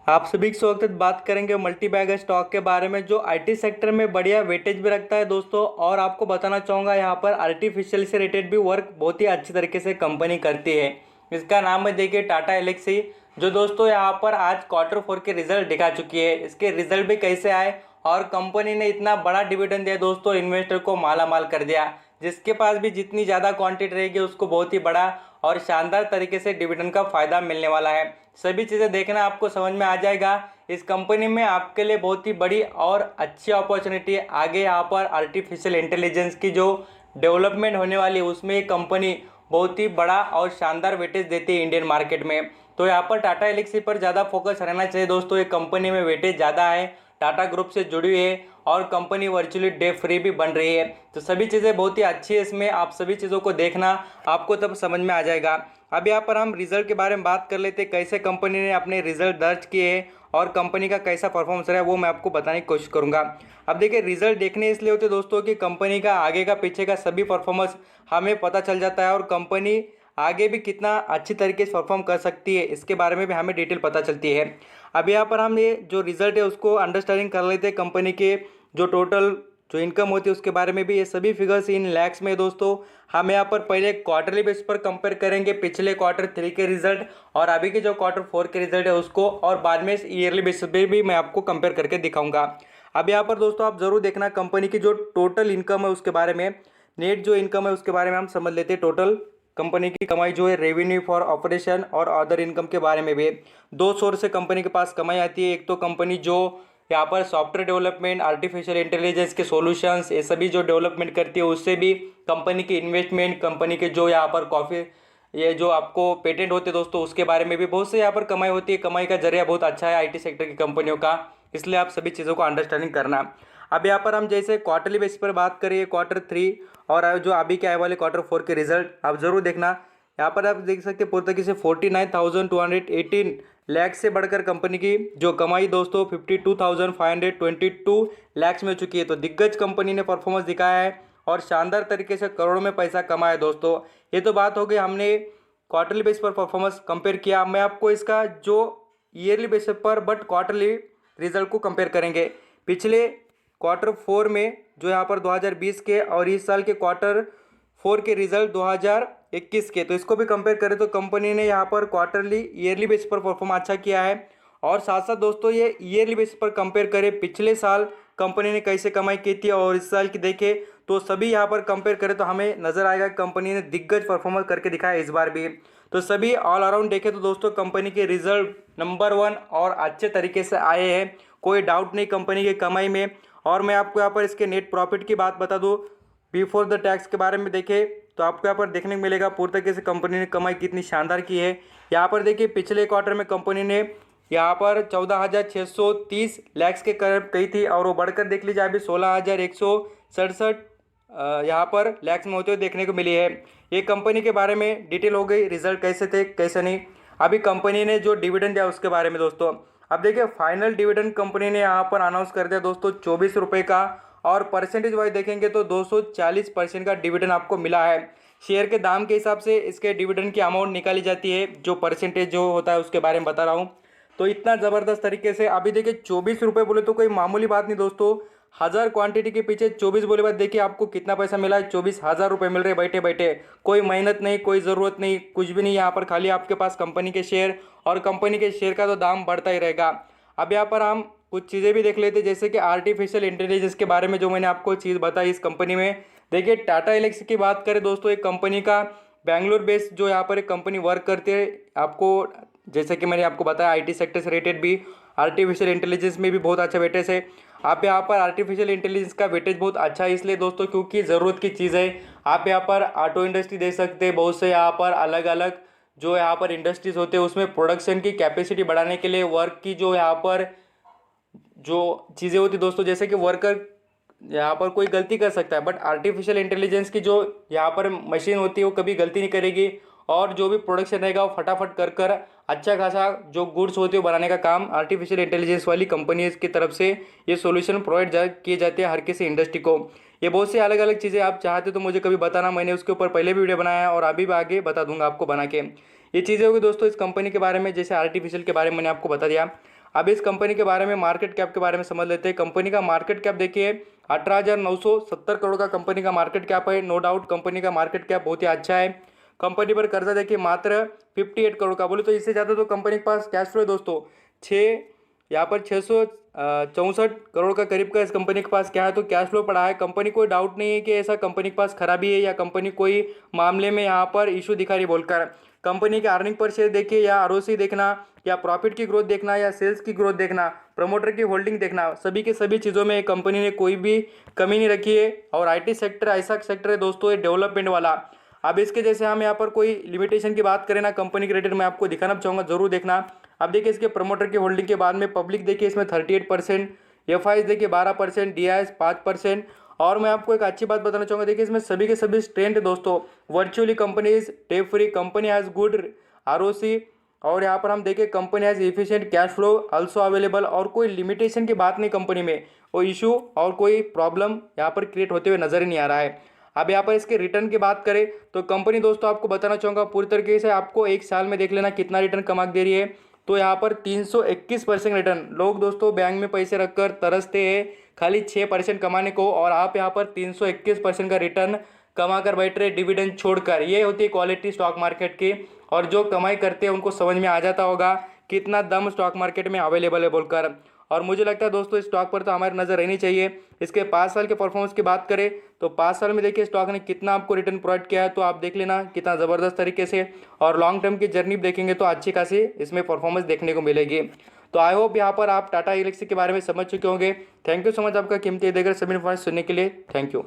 आप सभी का स्वागत है। बात करेंगे मल्टी बैगर स्टॉक के बारे में जो आईटी सेक्टर में बढ़िया वेटेज भी रखता है दोस्तों। और आपको बताना चाहूँगा यहाँ पर आर्टिफिशियल से रिलेटेड भी वर्क बहुत ही अच्छी तरीके से कंपनी करती है। इसका नाम है देखिए टाटा एलेक्सी, जो दोस्तों यहाँ पर आज Q4 के रिजल्ट दिखा चुकी है। इसके रिजल्ट भी कैसे आए और कंपनी ने इतना बड़ा डिविडेंड दिया दोस्तों, इन्वेस्टर को माला माल कर दिया। जिसके पास भी जितनी ज़्यादा क्वांटिटी रहेगी उसको बहुत ही बड़ा और शानदार तरीके से डिविडेंड का फायदा मिलने वाला है। सभी चीज़ें देखना आपको समझ में आ जाएगा। इस कंपनी में आपके लिए बहुत ही बड़ी और अच्छी अपॉर्चुनिटी है। आगे यहाँ पर आर्टिफिशियल इंटेलिजेंस की जो डेवलपमेंट होने वाली है उसमें ये कंपनी बहुत ही बड़ा और शानदार वेटेज देती है इंडियन मार्केट में। तो यहाँ पर टाटा एलेक्सी पर ज़्यादा फोकस रहना चाहिए दोस्तों। ये कंपनी में वेटेज ज़्यादा है, टाटा ग्रुप से जुड़ी हुई है और कंपनी वर्चुअली डेट फ्री भी बन रही है। तो सभी चीज़ें बहुत ही अच्छी है इसमें, आप सभी चीज़ों को देखना, आपको तब समझ में आ जाएगा। अब यहाँ पर हम रिजल्ट के बारे में बात कर लेते हैं, कैसे कंपनी ने अपने रिजल्ट दर्ज किए हैं और कंपनी का कैसा परफॉर्मेंस रहा है वो मैं आपको बताने की कोशिश करूंगा। अब देखिए, रिजल्ट देखने इसलिए होते दोस्तों कि कंपनी का आगे का पीछे का सभी परफॉर्मेंस हमें पता चल जाता है और कंपनी आगे भी कितना अच्छी तरीके से परफॉर्म कर सकती है इसके बारे में भी हमें डिटेल पता चलती है। अब यहाँ पर हम ये जो रिजल्ट है उसको अंडरस्टैंडिंग कर लेते हैं। कंपनी के जो टोटल जो इनकम होती है उसके बारे में भी, ये सभी फिगर्स इन लैक्स में दोस्तों। हम यहाँ पर पहले क्वार्टरली बेस पर कंपेयर करेंगे पिछले Q3 के रिजल्ट और अभी के जो Q4 के रिजल्ट है उसको, और बाद में ईयरली बेसिस पे भी मैं आपको कंपेयर करके दिखाऊंगा। अब यहाँ पर दोस्तों आप जरूर देखना कंपनी की जो टोटल इनकम है उसके बारे में, नेट जो इनकम है उसके बारे में हम समझ लेते हैं। टोटल कंपनी की कमाई जो है रेवेन्यू फॉर ऑपरेशन और अदर इनकम के बारे में भी, दो सोर्स से कंपनी के पास कमाई आती है। एक तो कंपनी जो यहाँ पर सॉफ्टवेयर डेवलपमेंट, आर्टिफिशियल इंटेलिजेंस के सॉल्यूशंस, ये सभी जो डेवलपमेंट करती है उससे भी कंपनी की इन्वेस्टमेंट, कंपनी के जो यहाँ पर कॉफ़ी ये जो आपको पेटेंट होते हैं दोस्तों उसके बारे में भी बहुत से यहाँ पर कमाई होती है। कमाई का जरिया बहुत अच्छा है आईटी सेक्टर की कंपनियों का, इसलिए आप सभी चीज़ों को अंडरस्टैंडिंग करना। अब यहाँ पर हम जैसे क्वार्टरली बेसिस पर बात करें Q3 और जो अभी के आए वाले Q4 के रिजल्ट आप जरूर देखना। यहाँ पर आप देख सकते हैं पुर्तकी से 49,218 लाख से बढ़कर कंपनी की जो कमाई दोस्तों 52,522 लाख में हो चुकी है। तो दिग्गज कंपनी ने परफॉर्मेंस दिखाया है और शानदार तरीके से करोड़ों में पैसा कमाया दोस्तों। ये तो बात हो गई, हमने क्वार्टरली बेस पर परफॉर्मेंस कंपेयर किया। मैं आपको इसका जो ईयरली बेसिस पर बट क्वार्टरली रिजल्ट को कंपेयर करेंगे पिछले Q4 में जो यहाँ पर 2020 के और इस साल के Q4 के रिजल्ट 2021 के, तो इसको भी कंपेयर करें तो कंपनी ने यहाँ पर क्वार्टरली ईयरली बेस पर परफॉर्म अच्छा किया है। और साथ साथ दोस्तों ये ईयरली बेस पर कंपेयर करें पिछले साल कंपनी ने कैसे कमाई की थी और इस साल की देखें तो सभी यहाँ पर कंपेयर करें तो हमें नज़र आएगा कंपनी ने दिग्गज परफॉर्मेंस करके दिखाया इस बार भी। तो सभी ऑल अराउंड देखें तो दोस्तों कंपनी के रिजल्ट नंबर 1 और अच्छे तरीके से आए हैं, कोई डाउट नहीं कंपनी की कमाई में। और मैं आपको यहाँ पर इसके नेट प्रॉफिट की बात बता दूँ, बिफोर द टैक्स के बारे में देखें तो आपको यहाँ पर देखने को मिलेगा पूरी तरीके से कंपनी ने कमाई कितनी शानदार की है। यहाँ पर देखिए पिछले क्वार्टर में कंपनी ने यहाँ पर 14,630 लाख के करीब कही थी और वो बढ़कर देख लीजिए अभी 16,167 यहाँ पर लैक्स में होते हुए देखने को मिली है। ये कंपनी के बारे में डिटेल हो गई, रिजल्ट कैसे थे कैसे नहीं। अभी कंपनी ने जो डिविडेंड दिया उसके बारे में दोस्तों, अब देखिए फाइनल डिविडेंड कंपनी ने यहाँ पर अनाउंस कर दिया दोस्तों 24 रुपये का, और परसेंटेज वाइज देखेंगे तो 240% का डिविडेंड आपको मिला है। शेयर के दाम के हिसाब से इसके डिविडेंड की अमाउंट निकाली जाती है, जो परसेंटेज जो होता है उसके बारे में बता रहा हूँ। तो इतना ज़बरदस्त तरीके से अभी देखिए 24 रुपये बोले तो कोई मामूली बात नहीं दोस्तों। 1000 क्वांटिटी के पीछे 24 बोले बाद देखिए आपको कितना पैसा मिला है, 24,000 रुपये मिल रहे बैठे बैठे। कोई मेहनत नहीं, कोई ज़रूरत नहीं, कुछ भी नहीं, यहाँ पर खाली आपके पास कंपनी के शेयर और कंपनी के शेयर का तो दाम बढ़ता ही रहेगा। अब यहाँ पर हम कुछ चीज़ें भी देख लेते हैं जैसे कि आर्टिफिशियल इंटेलिजेंस के बारे में जो मैंने आपको चीज़ बताई इस कंपनी में। देखिए टाटा एलेक्सी की बात करें दोस्तों, एक कंपनी का बैंगलोर बेस्ड जो यहाँ पर एक कंपनी वर्क करती है। आपको जैसे कि मैंने आपको बताया आईटी सेक्टर से रिलेटेड भी आर्टिफिशियल इंटेलिजेंस में भी बहुत अच्छा वेटेज है। आप यहाँ पर आर्टिफिशियल इंटेलिजेंस का वेटेज बहुत अच्छा है इसलिए दोस्तों क्योंकि ज़रूरत की चीज़ है। आप यहाँ पर ऑटो इंडस्ट्री देख सकते हैं, बहुत से यहाँ पर अलग अलग जो यहाँ पर इंडस्ट्रीज होते हैं उसमें प्रोडक्शन की कैपेसिटी बढ़ाने के लिए वर्क की जो यहाँ पर जो चीज़ें होती दोस्तों, जैसे कि वर्कर यहाँ पर कोई गलती कर सकता है बट आर्टिफिशियल इंटेलिजेंस की जो यहाँ पर मशीन होती है वो कभी गलती नहीं करेगी और जो भी प्रोडक्शन रहेगा वो फटाफट कर कर अच्छा खासा जो गुड्स होते हैं बनाने का काम आर्टिफिशियल इंटेलिजेंस वाली कंपनीज की तरफ से ये सॉल्यूशन प्रोवाइड किए जाते हैं हर किसी इंडस्ट्री को। ये बहुत सी अलग अलग चीज़ें आप चाहते तो मुझे कभी बताना, मैंने उसके ऊपर पहले भी वीडियो बनाया है और अभी भी आगे बता दूंगा आपको बना के। ये चीज़ें होगी दोस्तों इस कंपनी के बारे में, जैसे आर्टिफिशियल के बारे में मैंने आपको बता दिया। अब इस कंपनी के बारे में मार्केट कैप के बारे में समझ लेते हैं। कंपनी का मार्केट कैप देखिए 18,970 करोड़ का कंपनी का मार्केट कैप है। नो डाउट कंपनी का मार्केट कैप बहुत ही अच्छा है। कंपनी पर कर्जा देखिए मात्र 58 करोड़ का, बोले तो इससे ज़्यादा तो कंपनी के पास कैश फ्लो है दोस्तों। छः यहाँ पर 664 करोड़ का करीब का इस कंपनी के पास क्या है, तो कैश फ्लो पड़ा है। कंपनी कोई डाउट नहीं है कि ऐसा कंपनी के पास खराबी है या कंपनी कोई मामले में यहाँ पर इशू दिखा रही बोलकर। कंपनी के अर्निंग पर शेयर देखिए या आरओसी देखना या प्रॉफिट की ग्रोथ देखना या सेल्स की ग्रोथ देखना, प्रमोटर की होल्डिंग देखना, सभी के सभी चीज़ों में कंपनी ने कोई भी कमी नहीं रखी है। और आईटी सेक्टर ऐसा सेक्टर है दोस्तों, ये डेवलपमेंट वाला। अब इसके जैसे हम यहाँ पर कोई लिमिटेशन की बात करें ना कंपनी के रिलेटेड, मैं आपको दिखाना चाहूँगा, जरूर देखना। अब देखिए इसके प्रमोटर की होल्डिंग के बाद में पब्लिक देखिए इसमें 38%, एफ देखिए 12%, डी 5%। और मैं आपको एक अच्छी बात बताना चाहूँगा, देखिए इसमें सभी के सभी स्ट्रेंथ दोस्तों, virtually company is tape free, company has good ROC, और यहाँ पर हम देखें company has efficient cash flow also available. और कोई लिमिटेशन की बात नहीं कंपनी में, कोई इशू और कोई प्रॉब्लम यहाँ पर क्रिएट होते हुए नजर ही नहीं आ रहा है। अब यहाँ पर इसके रिटर्न की बात करें तो कंपनी दोस्तों आपको बताना चाहूँगा पूरी तरीके से आपको एक साल में देख लेना कितना रिटर्न कमा के दे रही है। तो यहाँ पर 321% रिटर्न। लोग दोस्तों बैंक में पैसे रखकर तरसते हैं खाली 6% कमाने को, और आप यहाँ पर 321% का रिटर्न कमा कर बैठ रहे डिविडेंड छोड़कर। ये होती है क्वालिटी स्टॉक मार्केट की, और जो कमाई करते हैं उनको समझ में आ जाता होगा कितना दम स्टॉक मार्केट में अवेलेबल है बोलकर। और मुझे लगता है दोस्तों इस स्टॉक पर तो हमारी नज़र रहनी चाहिए। इसके 5 साल के परफॉर्मेंस की बात करें तो 5 साल में देखिए स्टॉक ने कितना आपको रिटर्न प्रोवाइड किया है, तो आप देख लेना कितना ज़बरदस्त तरीके से। और लॉन्ग टर्म की जर्नी देखेंगे तो अच्छी खासी इसमें परफॉर्मेंस देखने को मिलेगी। तो आई होप यहाँ पर आप टाटा एलेक्सी के बारे में समझ चुके होंगे। थैंक यू सो मच आपका कीमती देकर सभी इन्फॉर्मेशन सुनने के लिए। Thank you.